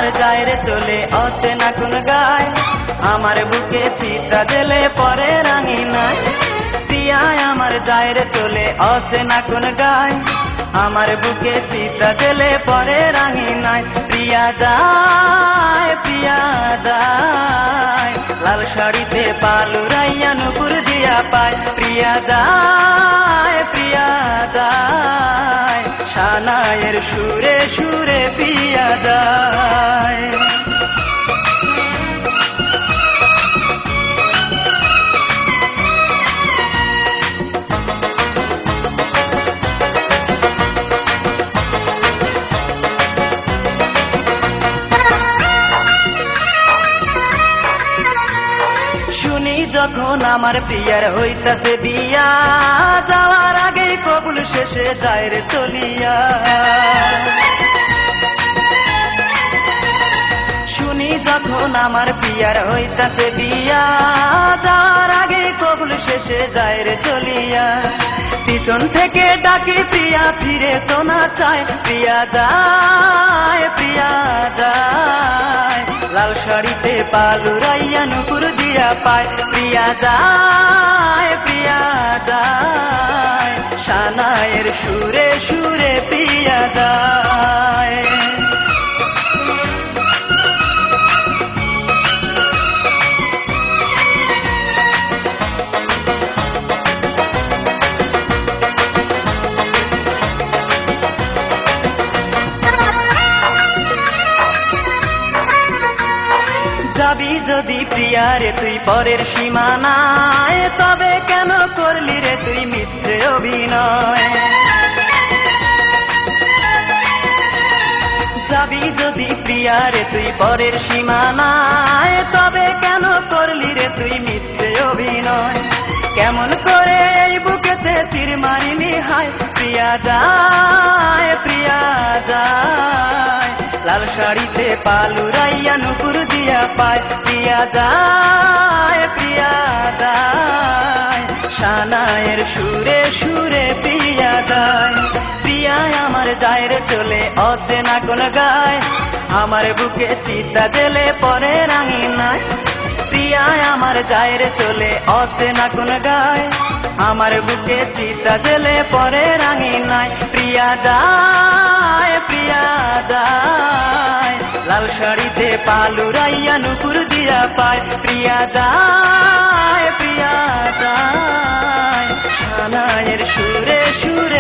আমার যায়রে চলে অচেনা কোন গায়, আমার বুকে চিতা জেলে পরে রাঙিনায়। প্রিয়া আমার যায়রে চলে অচেনা কোন গায়, আমার বুকে চিতা জেলে পরে রাঙিনায়। প্রিয়া যায়, প্রিয়া যায়, লাল শাড়িতে পালুরাইয়া নুপুর দিয়া পায়। প্রিয়া যায়, প্রিয়া যায়, সানায়ের সুরে সুরে প্রিয়া যায়। শুনি যখন আমার প্রিয়ার হইতাছে বিয়া, যাওয়ার আগে কবুল শেষে যায় রে চলিয়া। শুনি যখন আমার প্রিয়ার হইতাছে বিয়া, যাওয়ার আগে কবুল শেষে যায় রে চলিয়া। পিছন থেকে ডাকি প্রিয়া ফিরে তো না চায়, প্রিয়া যায়, প্রিয়া যায়, লাল শাড়িতে পালুরাইয়া নুপুর দিয়া পায়। প্রিয়া যায়, প্রিয়া যায়, সানায়ের সুরে সুরে প্রিয়া যায়। যাবি যদি প্রিয়া রে তুই পরের সীমানায়, তবে কেন করলি রে তুই মিথ্যে অভিনয়। যাবি যদি প্রিয়া রে তুই পরের সীমানায়, তবে কেন করলি রে তুই মিথ্যে অভিনয়। কেমন করে এই বুকেতে তীর মারিলি হায়, প্রিয়া যায়, প্রিয়া যায়, লাল শাড়িতে পালুরাইয়া নুপুর দিয়া পায়। প্রিয়া যায়, প্রিয়া যায়, সানায়ের সুরে সুরে প্রিয়া যায়। প্রিয়া আমার যায়রে চলে অচেনা কোন গায়, আমার বুকে চিতা জেলে পরে রাঙিনায়। প্রিয়া আমার যায়রে চলে অচেনা কোন গায়, আমার বুকে চিতা জেলে পরে রাঙিনায়। প্রিয়া যায়, প্রিয়া যায়, লাল শাড়িতে পালুরাইয়া নুপুর দিয়া পায়। প্রিয়া যায়, প্রিয়া যায়, সানায়ের সুরে সুরে